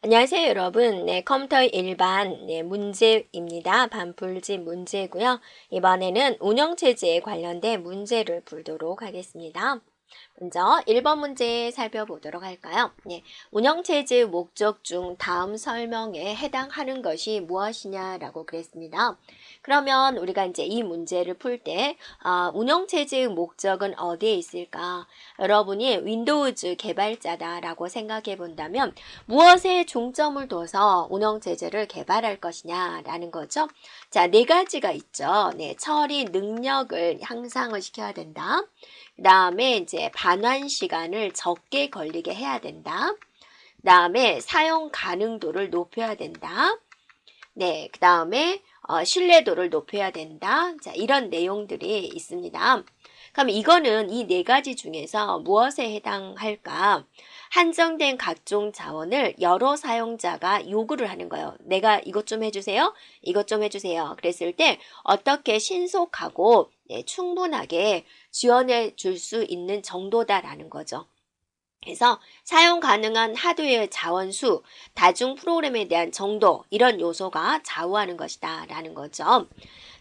안녕하세요, 여러분. 네, 컴퓨터 일반 문제입니다. 반풀집 문제고요. 이번에는 운영체제에 관련된 문제를 풀도록 하겠습니다. 먼저 1번 문제 살펴보도록 할까요? 네, 운영체제의 목적 중 다음 설명에 해당하는 것이 무엇이냐라고 그랬습니다. 그러면 우리가 이제 이 문제를 풀 때 운영체제의 목적은 어디에 있을까? 여러분이 윈도우즈 개발자다라고 생각해 본다면 무엇에 중점을 둬서 운영체제를 개발할 것이냐라는 거죠. 자, 네 가지가 있죠. 네, 처리 능력을 향상을 시켜야 된다. 그 다음에 이제 반환 시간을 적게 걸리게 해야 된다. 그 다음에 사용 가능도를 높여야 된다. 네, 그 다음에 신뢰도를 높여야 된다. 자, 이런 내용들이 있습니다. 그럼 이거는 이 네 가지 중에서 무엇에 해당할까? 한정된 각종 자원을 여러 사용자가 요구를 하는 거예요. 내가 이것 좀 해주세요. 이것 좀 해주세요. 그랬을 때 어떻게 신속하고 충분하게 지원해 줄 수 있는 정도다라는 거죠. 그래서 사용 가능한 하드웨어 자원수, 다중 프로그램에 대한 정도 이런 요소가 좌우하는 것이다 라는 거죠.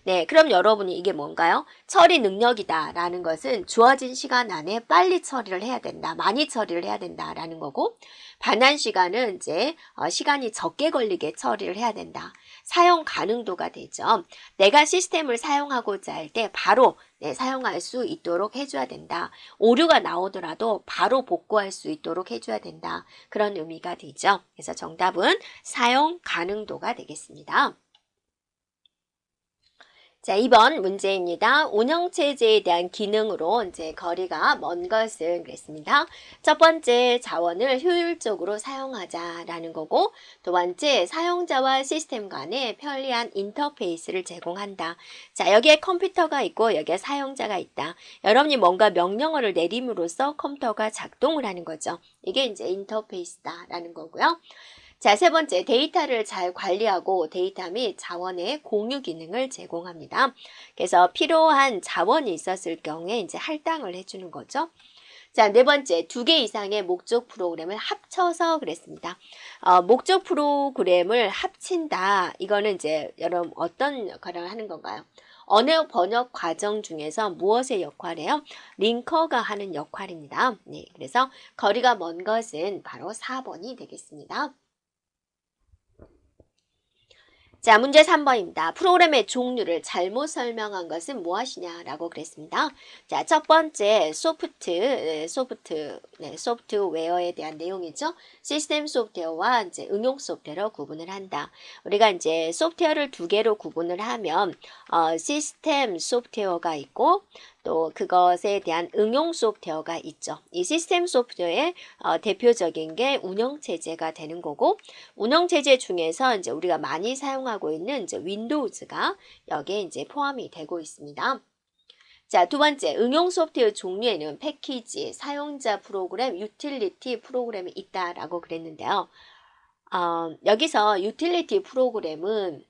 네, 그럼 여러분이 이게 뭔가요? 처리 능력이다 라는 것은 주어진 시간 안에 빨리 처리를 해야 된다. 많이 처리를 해야 된다라는 거고 반환 시간은 이제 시간이 적게 걸리게 처리를 해야 된다. 사용 가능도가 되죠. 내가 시스템을 사용하고자 할 때 바로 사용할 수 있도록 해줘야 된다. 오류가 나오더라도 바로 복구할 수 있도록 해줘야 된다. 그런 의미가 되죠. 그래서 정답은 사용 가능도가 되겠습니다. 자, 2번 문제입니다. 운영체제에 대한 기능으로 이제 거리가 먼 것은 그랬습니다. 첫 번째, 자원을 효율적으로 사용하자라는 거고, 두 번째, 사용자와 시스템 간의 편리한 인터페이스를 제공한다. 자, 여기에 컴퓨터가 있고, 여기에 사용자가 있다. 여러분이 뭔가 명령어를 내림으로써 컴퓨터가 작동을 하는 거죠. 이게 이제 인터페이스다라는 거고요. 자, 세 번째, 데이터를 잘 관리하고 데이터 및 자원의 공유 기능을 제공합니다. 그래서 필요한 자원이 있었을 경우에 이제 할당을 해주는 거죠. 자, 네 번째, 두 개 이상의 목적 프로그램을 합쳐서 그랬습니다. 목적 프로그램을 합친다. 이거는 이제 여러분 어떤 역할을 하는 건가요? 언어 번역 과정 중에서 무엇의 역할이에요? 링커가 하는 역할입니다. 네, 그래서 거리가 먼 것은 바로 4번이 되겠습니다. 자, 문제 3번입니다. 프로그램의 종류를 잘못 설명한 것은 무엇이냐라고 그랬습니다. 자, 첫 번째 소프트웨어에 대한 내용이죠. 시스템 소프트웨어와 이제 응용 소프트웨어로 구분을 한다. 우리가 이제 소프트웨어를 두 개로 구분을 하면 시스템 소프트웨어가 있고 또 그것에 대한 응용 소프트웨어가 있죠. 이 시스템 소프트웨어의 대표적인 게 운영체제가 되는 거고 운영체제 중에서 이제 우리가 많이 사용하고 있는 이제 윈도우즈가 여기에 이제 포함이 되고 있습니다. 자, 두 번째, 응용 소프트웨어 종류에는 패키지, 사용자 프로그램, 유틸리티 프로그램이 있다라고 그랬는데요. 여기서 유틸리티 프로그램은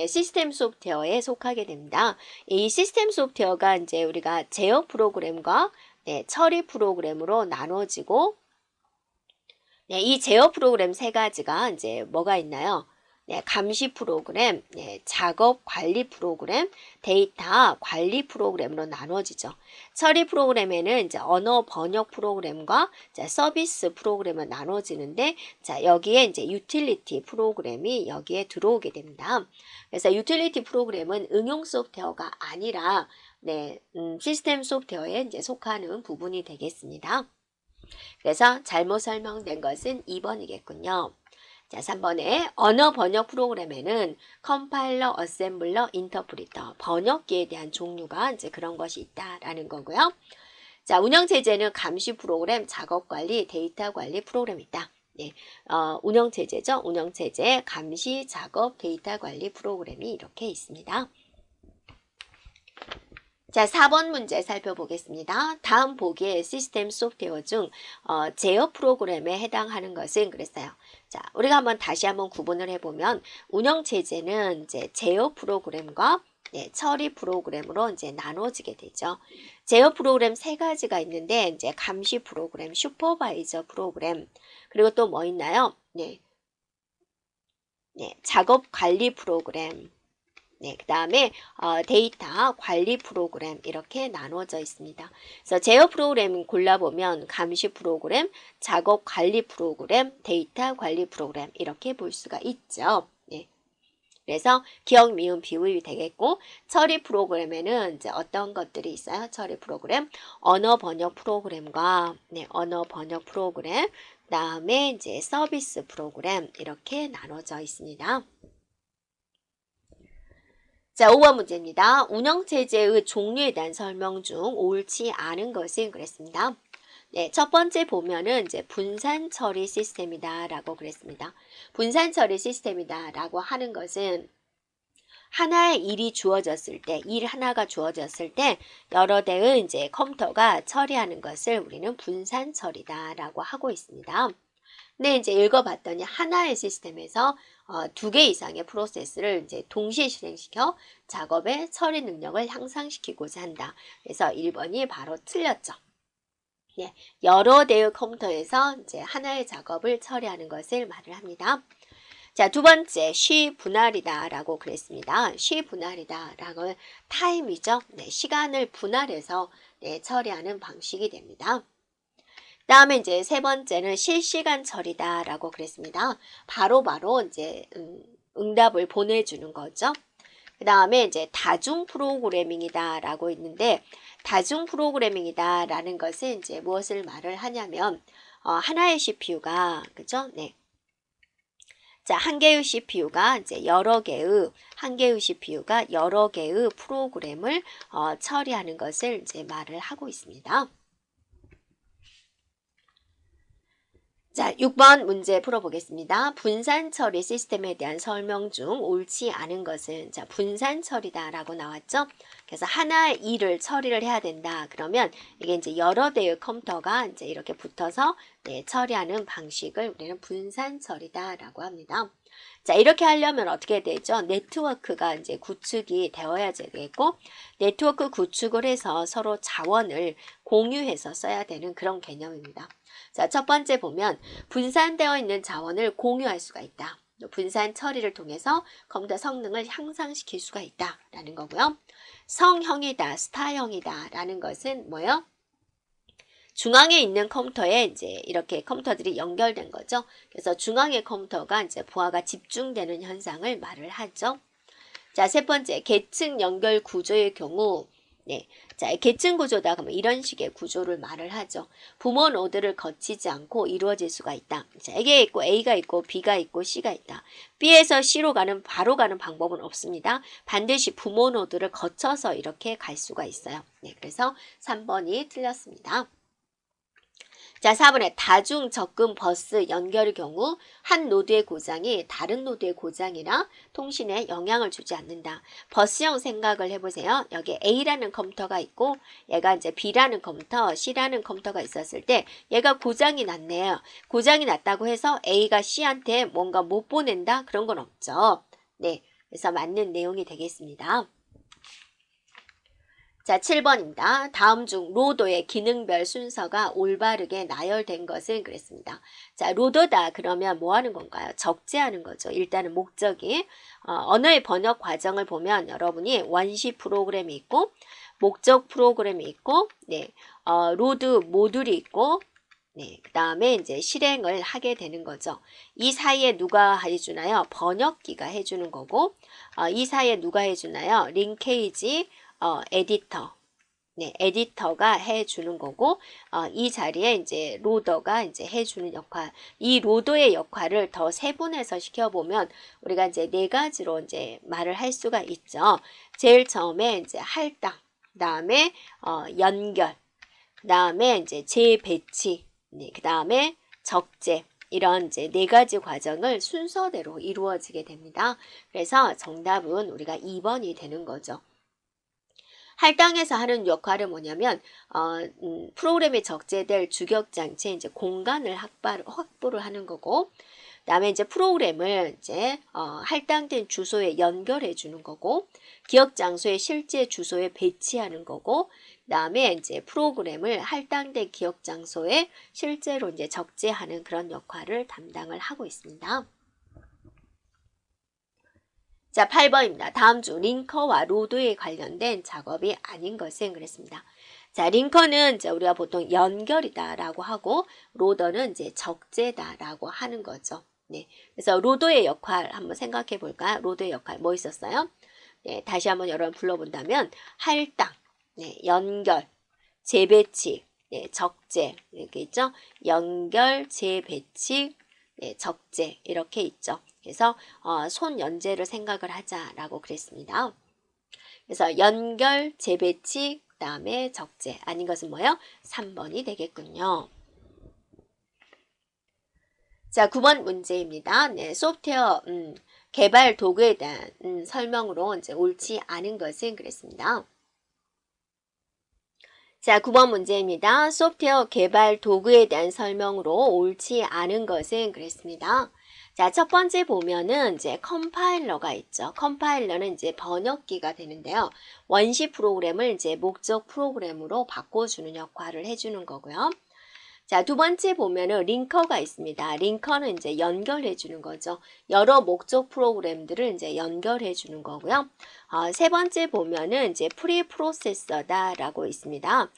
시스템 소프트웨어에 속하게 됩니다. 이 시스템 소프트웨어가 이제 우리가 제어 프로그램과 처리 프로그램으로 나눠지고 이 제어 프로그램 세 가지가 이제 뭐가 있나요? 감시 프로그램, 작업 관리 프로그램, 데이터 관리 프로그램으로 나눠지죠. 처리 프로그램에는 이제 언어 번역 프로그램과 서비스 프로그램을 나눠지는데, 자, 여기에 이제 유틸리티 프로그램이 여기에 들어오게 됩니다. 그래서 유틸리티 프로그램은 응용 소프트웨어가 아니라, 시스템 소프트웨어에 이제 속하는 부분이 되겠습니다. 그래서 잘못 설명된 것은 2번이겠군요. 자, 3번에 언어 번역 프로그램에는 컴파일러, 어셈블러, 인터프리터, 번역기에 대한 종류가 이제 그런 것이 있다라는 거고요. 자, 운영체제는 감시 프로그램, 작업 관리, 데이터 관리 프로그램이 있다. 운영체제죠. 운영체제, 감시, 작업, 데이터 관리 프로그램이 이렇게 있습니다. 자, 4번 문제 살펴보겠습니다. 다음 보기에 시스템 소프트웨어 중 제어 프로그램에 해당하는 것은 그랬어요. 자, 우리가 다시 한번 구분을 해보면 운영체제는 이제 제어 프로그램과 처리 프로그램으로 이제 나눠지게 되죠. 제어 프로그램 세 가지가 있는데 이제 감시 프로그램, 슈퍼바이저 프로그램, 그리고 또 뭐 있나요? 네, 작업 관리 프로그램, 그 다음에 데이터 관리 프로그램 이렇게 나눠져 있습니다. 그래서 제어 프로그램 골라보면 감시 프로그램, 작업 관리 프로그램, 데이터 관리 프로그램 이렇게 볼 수가 있죠. 네. 그래서 기억, 미음, 비읍이 되겠고 처리 프로그램에는 이제 어떤 것들이 있어요? 처리 프로그램, 언어 번역 프로그램과 언어 번역 프로그램, 그다음에 이제 서비스 프로그램 이렇게 나눠져 있습니다. 자, 5번 문제입니다. 운영체제의 종류에 대한 설명 중 옳지 않은 것은 그랬습니다. 네, 첫 번째 보면은 이제 분산 처리 시스템이다 라고 그랬습니다. 분산 처리 시스템이다 라고 하는 것은 하나의 일이 주어졌을 때, 일 하나가 주어졌을 때 여러 대의 이제 컴퓨터가 처리하는 것을 우리는 분산 처리다 라고 하고 있습니다. 근데 이제 읽어봤더니 하나의 시스템에서 2개 이상의 프로세스를 이제 동시에 실행시켜 작업의 처리 능력을 향상시키고자 한다. 그래서 1번이 바로 틀렸죠. 예, 여러 대의 컴퓨터에서 이제 하나의 작업을 처리하는 것을 말을 합니다. 자, 두 번째, 쉬 분할이다 라고 그랬습니다. 쉬 분할이다 라고 타임이죠. 시간을 분할해서 처리하는 방식이 됩니다. 다음에 이제 세 번째는 실시간 처리다 라고 그랬습니다. 바로바로 이제 응답을 보내주는 거죠. 그 다음에 이제 다중 프로그래밍이다 라고 있는데 다중 프로그래밍이다 라는 것은 이제 무엇을 말을 하냐면 하나의 CPU가 그죠? 네. 자, 한 개의 CPU가 이제 한 개의 CPU가 여러 개의 프로그램을 처리하는 것을 이제 말을 하고 있습니다. 자, 6번 문제 풀어보겠습니다. 분산 처리 시스템에 대한 설명 중 옳지 않은 것은 자, 분산 처리다 라고 나왔죠. 그래서 하나의 일을 처리를 해야 된다. 그러면 이게 이제 여러 대의 컴퓨터가 이제 이렇게 붙어서 처리하는 방식을 우리는 분산 처리다 라고 합니다. 자, 이렇게 하려면 어떻게 되죠? 네트워크가 이제 구축이 되어야 되겠고, 네트워크 구축을 해서 서로 자원을 공유해서 써야 되는 그런 개념입니다. 자, 첫 번째 보면 분산되어 있는 자원을 공유할 수가 있다. 분산 처리를 통해서 컴퓨터 성능을 향상시킬 수가 있다라는 거고요. 성형이다, 스타형이다라는 것은 뭐예요? 중앙에 있는 컴퓨터에 이제 이렇게 컴퓨터들이 연결된 거죠. 그래서 중앙의 컴퓨터가 이제 부하가 집중되는 현상을 말을 하죠. 자, 세 번째, 계층 연결 구조의 경우 자, 계층 구조다 그러면 이런 식의 구조를 말을 하죠. 부모 노드를 거치지 않고 이루어질 수가 있다. 자, A가 있고 A가 있고 B가 있고 C가 있다. B에서 C로 바로 가는 방법은 없습니다. 반드시 부모 노드를 거쳐서 이렇게 갈 수가 있어요. 그래서 3번이 틀렸습니다. 자, 4번에 다중 접근 버스 연결의 경우 한 노드의 고장이 다른 노드의 고장이나 통신에 영향을 주지 않는다. 버스형 생각을 해보세요. 여기 A라는 컴퓨터가 있고 얘가 이제 B라는 컴퓨터, C라는 컴퓨터가 있었을 때 얘가 고장이 났네요. 고장이 났다고 해서 A가 C한테 뭔가 못 보낸다? 그런 건 없죠. 네, 그래서 맞는 내용이 되겠습니다. 자, 7번입니다. 다음 중 로더의 기능별 순서가 올바르게 나열된 것은 그랬습니다. 자, 로더다 그러면 뭐 하는 건가요? 적재하는 거죠. 일단은 목적이 언어의 번역 과정을 보면 여러분이 원시 프로그램이 있고 목적 프로그램이 있고 로드 모듈이 있고 그 다음에 이제 실행을 하게 되는 거죠. 이 사이에 누가 해주나요? 번역기가 해주는 거고 이 사이에 누가 해주나요? 링케이지 에디터. 에디터가 해주는 거고, 이 자리에 이제 로더가 이제 해주는 역할. 이 로더의 역할을 더 세분해서 시켜보면 우리가 이제 4가지로 이제 말을 할 수가 있죠. 제일 처음에 이제 할당, 그 다음에 연결, 그 다음에 이제 재배치, 그 다음에 적재. 이런 이제 4가지 과정을 순서대로 이루어지게 됩니다. 그래서 정답은 우리가 2번이 되는 거죠. 할당에서 하는 역할은 뭐냐면 프로그램에 적재될 주격장치에 이제 공간을 확보를 하는 거고 그다음에 이제 프로그램을 이제 할당된 주소에 연결해 주는 거고 기억 장소의 실제 주소에 배치하는 거고 그다음에 이제 프로그램을 할당된 기억 장소에 실제로 이제 적재하는 그런 역할을 담당을 하고 있습니다. 자, 8번입니다. 다음 중 링커와 로드에 관련된 작업이 아닌 것은 그랬습니다. 자, 링커는 이제 우리가 보통 연결이다라고 하고 로더는 이제 적재다라고 하는 거죠. 네. 그래서 로더의 역할 한번 생각해 볼까요? 로더의 역할 뭐 있었어요? 네, 다시 한번 여러분 불러본다면 할당, 네, 연결, 재배치, 네, 적재 이렇게 있죠. 연결, 재배치, 네, 적재 이렇게 있죠. 그래서 손연재를 생각을 하자라고 그랬습니다. 그래서 연결, 재배치, 그 다음에 적재 아닌 것은 뭐예요? 3번이 되겠군요. 자, 9번 문제입니다. 네, 소프트웨어 개발 도구에 대한 설명으로 이제 옳지 않은 것은 그랬습니다. 자, 9번 문제입니다. 소프트웨어 개발 도구에 대한 설명으로 옳지 않은 것은 그랬습니다. 자, 첫 번째 보면은 이제 컴파일러가 있죠. 컴파일러는 이제 번역기가 되는데요. 원시 프로그램을 이제 목적 프로그램으로 바꿔주는 역할을 해주는 거고요. 자, 두 번째 보면은 링커가 있습니다. 링커는 이제 연결해 주는 거죠. 여러 목적 프로그램들을 이제 연결해 주는 거고요. 세 번째 보면은 이제 프리 프로세서다라고 있습니다.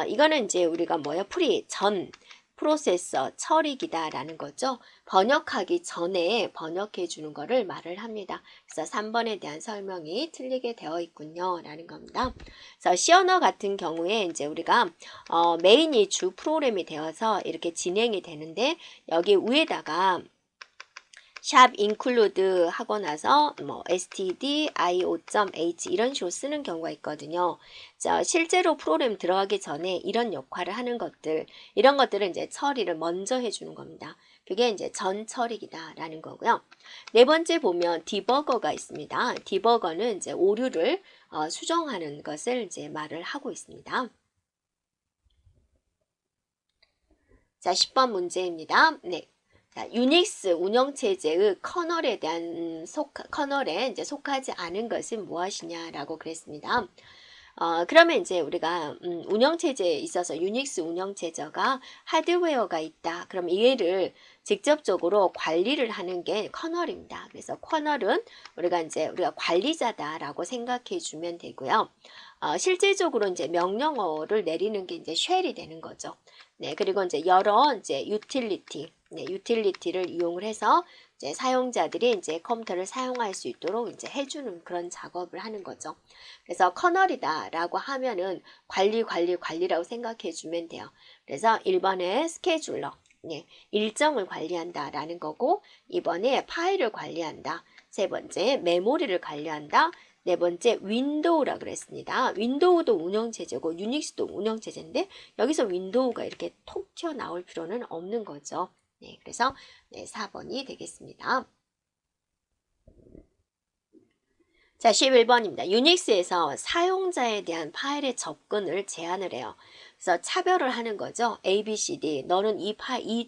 이거는 이제 우리가 뭐예요? 전 프로세서 처리기다라는 거죠. 번역하기 전에 번역해 주는 거를 말을 합니다. 그래서 3번에 대한 설명이 틀리게 되어 있군요. 라는 겁니다. 그래서 시언어 같은 경우에 이제 우리가 메인이 주 프로그램이 되어서 이렇게 진행이 되는데 여기 위에다가 샵 include 하고 나서 뭐 stdio.h 이런 식으로 쓰는 경우가 있거든요. 자, 실제로 프로그램 들어가기 전에 이런 역할을 하는 것들, 이런 것들은 이제 처리를 먼저 해주는 겁니다. 그게 이제 전 처리기다라는 거고요. 네 번째 보면 디버거가 있습니다. 디버거는 이제 오류를 수정하는 것을 이제 말을 하고 있습니다. 자, 10번 문제입니다. 네. 자, 유닉스 운영체제의 커널에 대한 커널에 이제 속하지 않은 것은 무엇이냐라고 그랬습니다. 그러면 이제 우리가 운영체제에 있어서 유닉스 운영체제가 하드웨어가 있다. 그럼 얘를 직접적으로 관리를 하는 게 커널입니다. 그래서 커널은 우리가 관리자다라고 생각해 주면 되고요. 실질적으로 이제 명령어를 내리는 게 이제 쉘이 되는 거죠. 네, 그리고 이제 여러 이제 유틸리티를 이용을 해서 이제 사용자들이 이제 컴퓨터를 사용할 수 있도록 이제 해주는 그런 작업을 하는 거죠. 그래서 커널이다라고 하면은 관리라고 생각해 주면 돼요. 그래서 1번에 스케줄러, 네, 일정을 관리한다라는 거고 2번에 파일을 관리한다. 세 번째 메모리를 관리한다. 네 번째 윈도우라 그랬습니다. 윈도우도 운영체제고 유닉스도 운영체제인데 여기서 윈도우가 이렇게 톡 튀어나올 필요는 없는 거죠. 네, 그래서 네, 4번이 되겠습니다. 자, 11번입니다. 유닉스에서 사용자에 대한 파일의 접근을 제한을 해요. 그래서 차별을 하는 거죠. A, B, C, D. 너는 이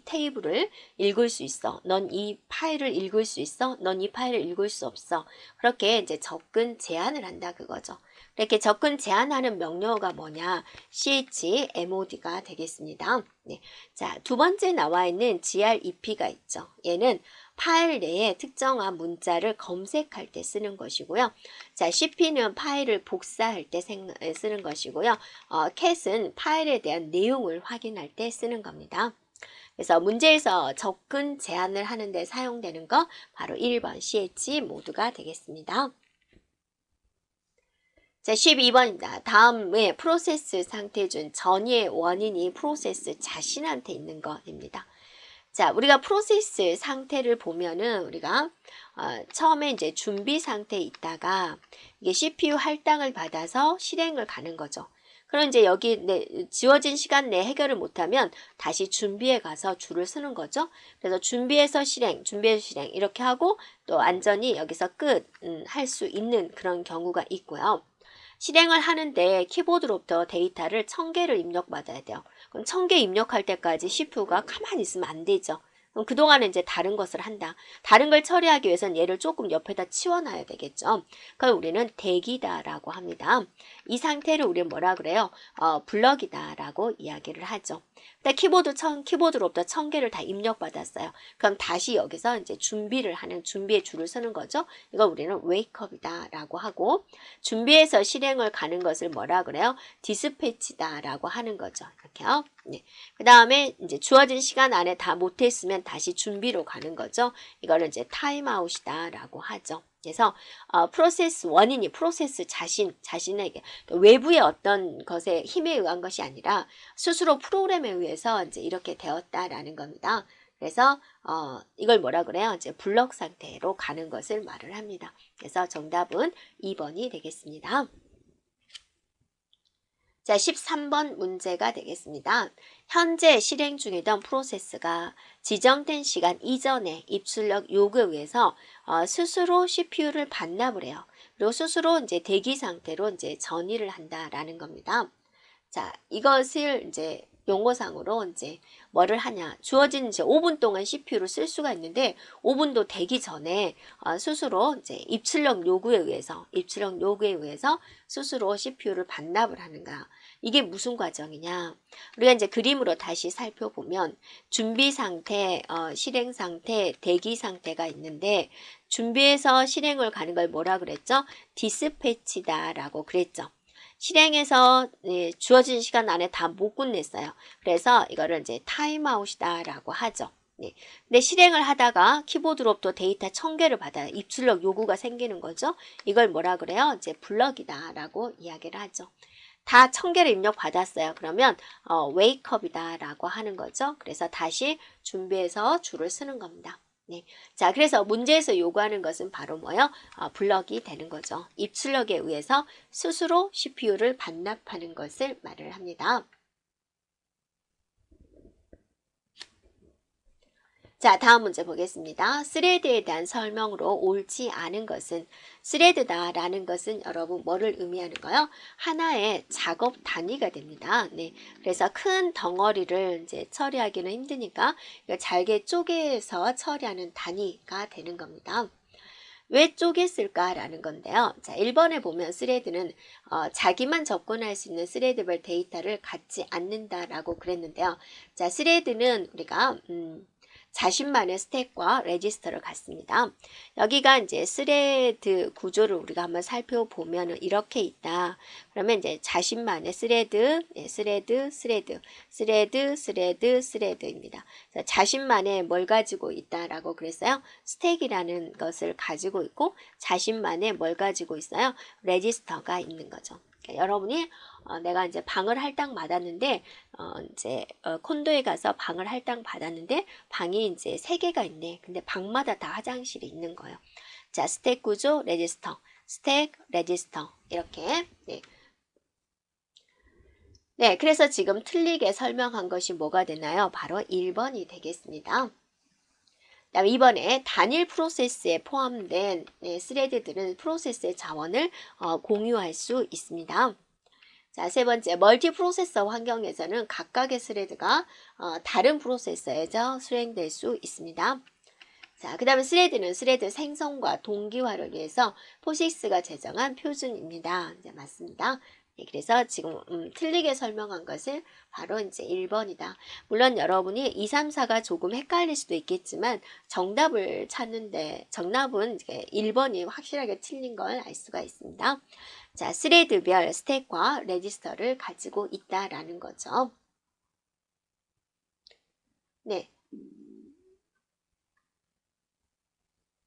테이블을 읽을 수 있어. 넌 이 파일을 읽을 수 있어. 넌 이 파일을 읽을 수 없어. 그렇게 이제 접근 제한을 한다 그거죠. 이렇게 접근 제한하는 명령어가 뭐냐? chmod가 되겠습니다. 네. 자, 두 번째 나와 있는 grep가 있죠. 얘는 파일 내에 특정한 문자를 검색할 때 쓰는 것이고요. 자, cp는 파일을 복사할 때 쓰는 것이고요. cat은 파일에 대한 내용을 확인할 때 쓰는 겁니다. 그래서 문제에서 접근 제한을 하는데 사용되는 거 바로 1번 chmod가 되겠습니다. 자, 12번입니다. 다음에 프로세스 상태 중 전이의 원인이 프로세스 자신한테 있는 것입니다. 자, 우리가 프로세스 상태를 보면은 우리가 처음에 이제 준비 상태에 있다가 이게 CPU 할당을 받아서 실행을 가는 거죠. 그럼 이제 여기 지워진 시간 내에 해결을 못하면 다시 준비해 가서 줄을 서는 거죠. 그래서 준비해서 실행 이렇게 하고 또 완전히 여기서 끝 할 수 있는 그런 경우가 있고요. 실행을 하는데 키보드로부터 데이터를 1000개를 입력받아야 돼요. 그럼 1000개 입력할 때까지 CPU가 가만히 있으면 안 되죠. 그럼 그동안은 이제 다른 것을 한다. 다른 걸 처리하기 위해서는 얘를 조금 옆에다 치워놔야 되겠죠. 그걸 우리는 대기다라고 합니다. 이 상태를 우리는 뭐라 그래요? 블럭이다라고 이야기를 하죠. 근데 키보드로부터 1000개를 다 입력받았어요. 그럼 다시 여기서 이제 준비를 하는 준비의 줄을 서는 거죠. 이거 우리는 웨이크업이다라고 하고 준비해서 실행을 가는 것을 뭐라 그래요? 디스패치다라고 하는 거죠. 이렇게요. 네. 그 다음에 이제 주어진 시간 안에 다 못했으면 다시 준비로 가는 거죠. 이거는 이제 타임아웃이다라고 하죠. 그래서 프로세스 원인이 프로세스 자신에게 외부의 어떤 것에 힘에 의한 것이 아니라 스스로 프로그램에 의해서 이제 이렇게 되었다라는 겁니다. 그래서 이걸 뭐라 그래요? 이제 블럭 상태로 가는 것을 말을 합니다. 그래서 정답은 2번이 되겠습니다. 자, 13번 문제가 되겠습니다. 현재 실행 중이던 프로세스가 지정된 시간 이전에 입출력 요구에 의해서 스스로 CPU를 반납을 해요. 그리고 스스로 이제 대기 상태로 이제 전이를 한다라는 겁니다. 자, 이것을 이제 용어상으로 이제 뭐를 하냐. 주어진 이제 5분 동안 CPU를 쓸 수가 있는데 5분도 되기 전에 스스로 이제 입출력 요구에 의해서 스스로 CPU를 반납을 하는 거야. 이게 무슨 과정이냐. 우리가 이제 그림으로 다시 살펴보면 준비 상태, 실행 상태, 대기 상태가 있는데 준비해서 실행을 가는 걸 뭐라 그랬죠? 디스패치다라고 그랬죠. 실행해서 주어진 시간 안에 다 못 끝냈어요. 그래서 이거를 이제 타임아웃이다라고 하죠. 네. 근데 실행을 하다가 키보드로부터 데이터 1000개를 받아요. 입출력 요구가 생기는 거죠. 이걸 뭐라 그래요? 이제 블럭이다라고 이야기를 하죠. 다 1000개를 입력받았어요. 그러면 웨이크업이다라고 하는 거죠. 그래서 다시 준비해서 줄을 쓰는 겁니다. 네. 자, 그래서 문제에서 요구하는 것은 바로 뭐요? 블럭이 되는 거죠. 입출력에 의해서 스스로 CPU를 반납하는 것을 말을 합니다. 자, 다음 문제 보겠습니다. 스레드에 대한 설명으로 옳지 않은 것은 스레드다라는 것은 여러분 뭐를 의미하는가요? 하나의 작업 단위가 됩니다. 네, 그래서 큰 덩어리를 이제 처리하기는 힘드니까 잘게 쪼개서 처리하는 단위가 되는 겁니다. 왜 쪼갰을까라는 건데요. 자, 1번에 보면 스레드는 자기만 접근할 수 있는 스레드별 데이터를 갖지 않는다라고 그랬는데요. 자, 스레드는 우리가 자신만의 스택과 레지스터를 갖습니다. 여기가 이제 스레드 구조를 우리가 한번 살펴보면 이렇게 있다. 그러면 이제 자신만의 스레드입니다. 자신만의 뭘 가지고 있다라고 그랬어요? 스택이라는 것을 가지고 있고 자신만의 뭘 가지고 있어요? 레지스터가 있는 거죠. 그러니까 여러분이 내가 이제 방을 할당 받았는데 이제 콘도에 가서 방을 할당 받았는데 방이 이제 3개가 있네. 근데 방마다 다 화장실이 있는 거예요. 자, 스택 구조, 레지스터, 스택, 레지스터 이렇게. 네. 네, 그래서 지금 틀리게 설명한 것이 뭐가 되나요? 바로 1번이 되겠습니다. 그다음에 이번에 단일 프로세스에 포함된 스레드들은 프로세스의 자원을 공유할 수 있습니다. 자, 세 번째, 멀티 프로세서 환경에서는 각각의 스레드가 다른 프로세서에서 수행될 수 있습니다. 자, 그 다음에 스레드는 스레드 생성과 동기화를 위해서 포식스가 제정한 표준입니다. 이제 맞습니다. 네, 그래서 지금 틀리게 설명한 것은 바로 이제 1번이다. 물론 여러분이 2, 3, 4가 조금 헷갈릴 수도 있겠지만 정답을 찾는데 정답은 이제 1번이 확실하게 틀린 걸 알 수가 있습니다. 자, 스레드별 스택과 레지스터를 가지고 있다라는 거죠. 네.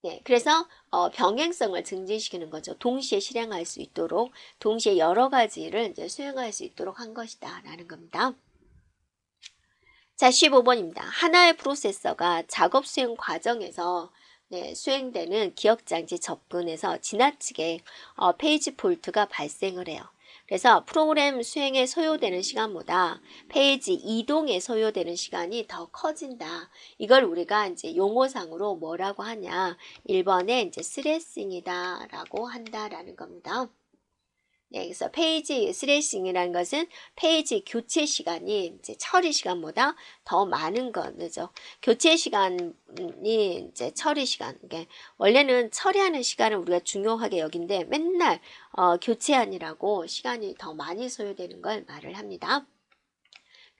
네, 그래서 병행성을 증진시키는 거죠. 동시에 실행할 수 있도록, 동시에 여러 가지를 이제 수행할 수 있도록 한 것이다 라는 겁니다. 자, 15번입니다. 하나의 프로세서가 작업 수행 과정에서 수행되는 기억장치 접근에서 지나치게 페이지 폴트가 발생을 해요. 그래서 프로그램 수행에 소요되는 시간보다 페이지 이동에 소요되는 시간이 더 커진다. 이걸 우리가 이제 용어상으로 뭐라고 하냐. 1번에 이제 스레싱이다 라고 한다라는 겁니다. 네, 그래서 페이지 스레싱이라는 것은 페이지 교체 시간이 이제 처리 시간보다 더 많은 거죠. 교체 시간이 이제 처리 시간. 그러니까 원래는 처리하는 시간을 우리가 중요하게 여긴데 맨날 교체하느라고 시간이 더 많이 소요되는 걸 말을 합니다.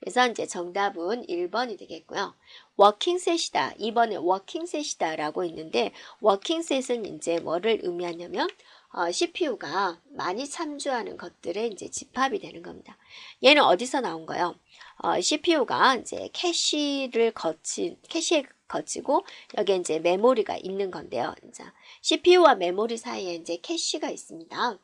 그래서 이제 정답은 1번이 되겠고요. 워킹셋이다. 2번에 워킹셋이다 라고 있는데 워킹셋은 이제 뭐를 의미하냐면 CPU가 많이 참조하는 것들의 이제 집합이 되는 겁니다. 얘는 어디서 나온 거예요? CPU가 이제 캐시에 거치고 여기에 이제 메모리가 있는 건데요. 자, CPU와 메모리 사이에 이제 캐시가 있습니다.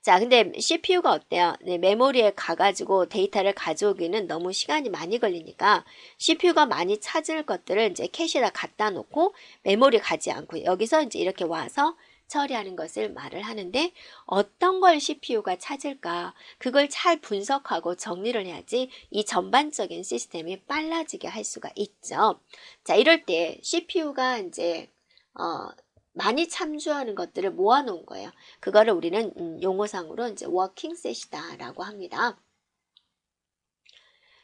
자, 근데 CPU가 어때요? 네, 메모리에 가가지고 데이터를 가져오기는 너무 시간이 많이 걸리니까 CPU가 많이 찾을 것들을 이제 캐시에다 갖다 놓고 메모리 가지 않고 여기서 이제 이렇게 와서 처리하는 것을 말을 하는데 어떤 걸 CPU가 찾을까? 그걸 잘 분석하고 정리를 해야지 이 전반적인 시스템이 빨라지게 할 수가 있죠. 자, 이럴 때 CPU가 이제 많이 참조하는 것들을 모아놓은 거예요. 그거를 우리는 용어상으로 이제 워킹셋이다 라고 합니다.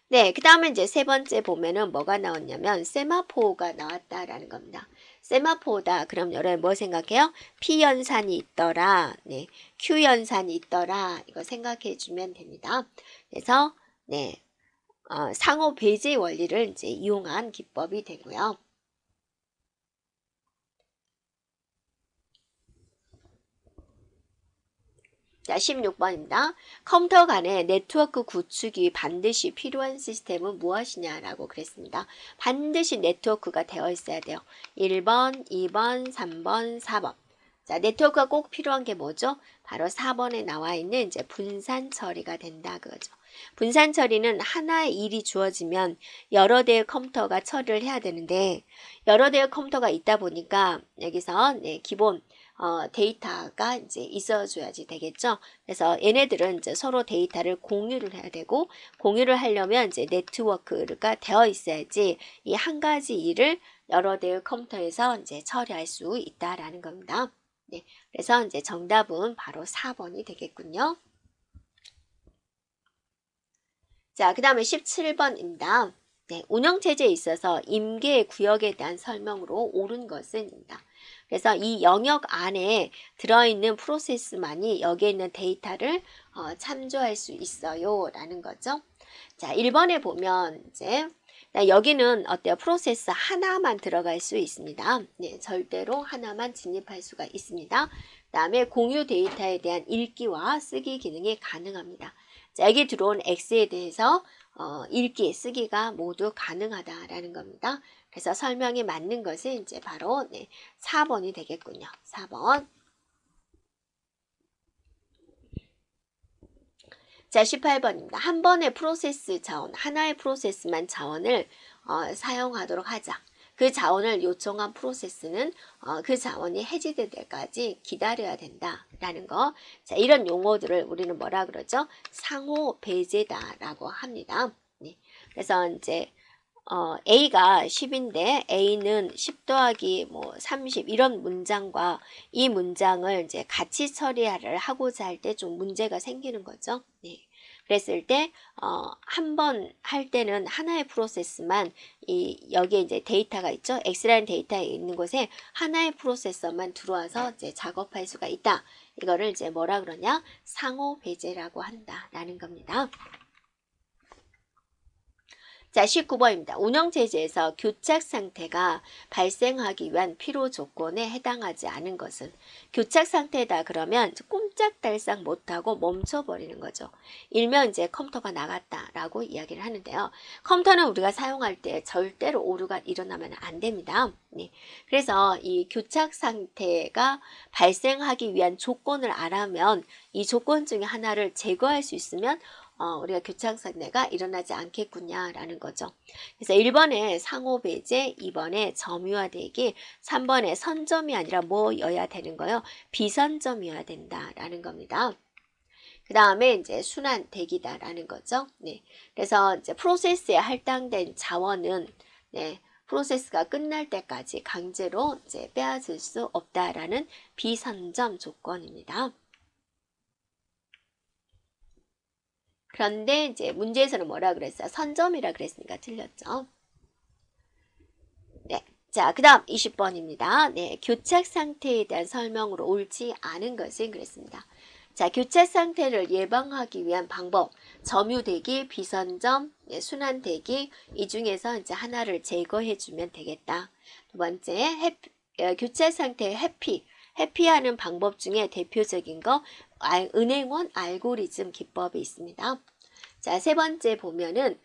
네, 그 다음에 이제 세 번째 보면은 뭐가 나왔냐면 세마포가 나왔다라는 겁니다. 세마포다. 그럼 여러분 뭐 생각해요? P 연산이 있더라. 네, Q 연산이 있더라. 이거 생각해 주면 됩니다. 그래서 네, 상호 배제 원리를 이제 이용한 기법이 되고요. 자, 16번입니다. 컴퓨터 간의 네트워크 구축이 반드시 필요한 시스템은 무엇이냐라고 그랬습니다. 반드시 네트워크가 되어 있어야 돼요. 1번, 2번, 3번, 4번. 자, 네트워크가 꼭 필요한 게 뭐죠? 바로 4번에 나와 있는 이제 분산 처리가 된다 그거죠. 분산 처리는 하나의 일이 주어지면 여러 대의 컴퓨터가 처리를 해야 되는데 여러 대의 컴퓨터가 있다 보니까 여기서 네, 기본 데이터가 이제 있어줘야지 되겠죠. 그래서 얘네들은 이제 서로 데이터를 공유를 해야 되고 공유를 하려면 이제 네트워크가 되어 있어야지 이 한 가지 일을 여러 대의 컴퓨터에서 이제 처리할 수 있다라는 겁니다. 네, 그래서 이제 정답은 바로 4번이 되겠군요. 자, 그 다음에 17번입니다. 네, 운영체제에 있어서 임계 구역에 대한 설명으로 옳은 것은입니다. 그래서 이 영역 안에 들어있는 프로세스만이 여기에 있는 데이터를 참조할 수 있어요 라는 거죠. 자, 1번에 보면 이제 여기는 어때요? 프로세스 하나만 들어갈 수 있습니다. 네, 절대로 하나만 진입할 수가 있습니다. 그 다음에 공유 데이터에 대한 읽기와 쓰기 기능이 가능합니다. 자, 여기 들어온 X에 대해서 읽기, 쓰기가 모두 가능하다라는 겁니다. 그래서 설명이 맞는 것이 이제 바로 4번이 되겠군요. 4번. 자, 18번입니다. 한 번의 프로세스 자원, 하나의 프로세스만 자원을 사용하도록 하자. 그 자원을 요청한 프로세스는 그 자원이 해지될 때까지 기다려야 된다라는 거. 자, 이런 용어들을 우리는 뭐라 그러죠? 상호 배제다라고 합니다. 네. 그래서 이제 A가 10인데 A는 10 더하기 뭐 30 이런 문장과 이 문장을 이제 같이 처리를 하고자 할 때 좀 문제가 생기는 거죠. 네. 그랬을 때 한 번 할 때는 하나의 프로세스만 여기에 이제 데이터가 있죠. X라는 데이터에 있는 곳에 하나의 프로세서만 들어와서 이제 작업할 수가 있다. 이거를 이제 뭐라 그러냐? 상호 배제라고 한다라는 겁니다. 자, 19번입니다. 운영체제에서 교착 상태가 발생하기 위한 필요 조건에 해당하지 않은 것은 교착 상태다 그러면 꼼짝달싹 못하고 멈춰버리는 거죠. 일명 이제 컴퓨터가 나갔다라고 이야기를 하는데요. 컴퓨터는 우리가 사용할 때 절대로 오류가 일어나면 안 됩니다. 네. 그래서 이 교착 상태가 발생하기 위한 조건을 알아면 이 조건 중에 하나를 제거할 수 있으면 우리가 교착 상태가 일어나지 않겠구냐라는 거죠. 그래서 1번에 상호 배제, 2번에 점유화되기, 3번에 선점이 아니라 뭐여야 되는 거요? 비선점이어야 된다라는 겁니다. 그 다음에 이제 순환 대기다라는 거죠. 네. 그래서 이제 프로세스에 할당된 자원은 프로세스가 끝날 때까지 강제로 이제 빼앗을 수 없다라는 비선점 조건입니다. 그런데 이제 문제에서는 뭐라 그랬어요? 선점이라 그랬으니까 틀렸죠. 네. 자, 그 다음 20번입니다. 네, 교착 상태에 대한 설명으로 옳지 않은 것은 그랬습니다. 자, 교착 상태를 예방하기 위한 방법, 점유대기, 비선점, 네, 순환대기, 이 중에서 이제 하나를 제거해주면 되겠다. 두 번째, 교착 상태의 회피하는 방법 중에 대표적인 거, 은행원 알고리즘 기법이 있습니다. 자, 세 번째 보면은,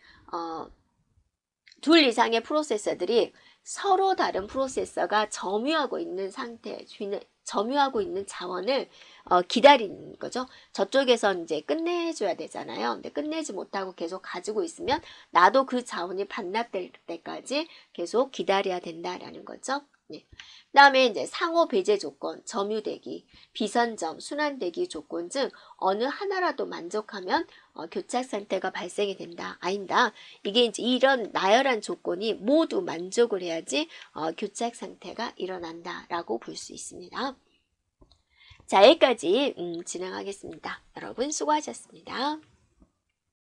둘 이상의 프로세서들이 서로 다른 프로세서가 점유하고 있는 상태, 점유하고 있는 자원을 기다리는 거죠. 저쪽에서 이제 끝내줘야 되잖아요. 근데 끝내지 못하고 계속 가지고 있으면 나도 그 자원이 반납될 때까지 계속 기다려야 된다라는 거죠. 네. 그 다음에 이제 상호 배제 조건, 점유대기, 비선점, 순환대기 조건 중 어느 하나라도 만족하면 교착 상태가 발생이 된다. 아니다. 이게 이제 이런 나열한 조건이 모두 만족을 해야지 교착 상태가 일어난다라고 볼 수 있습니다. 자, 여기까지 진행하겠습니다. 여러분 수고하셨습니다.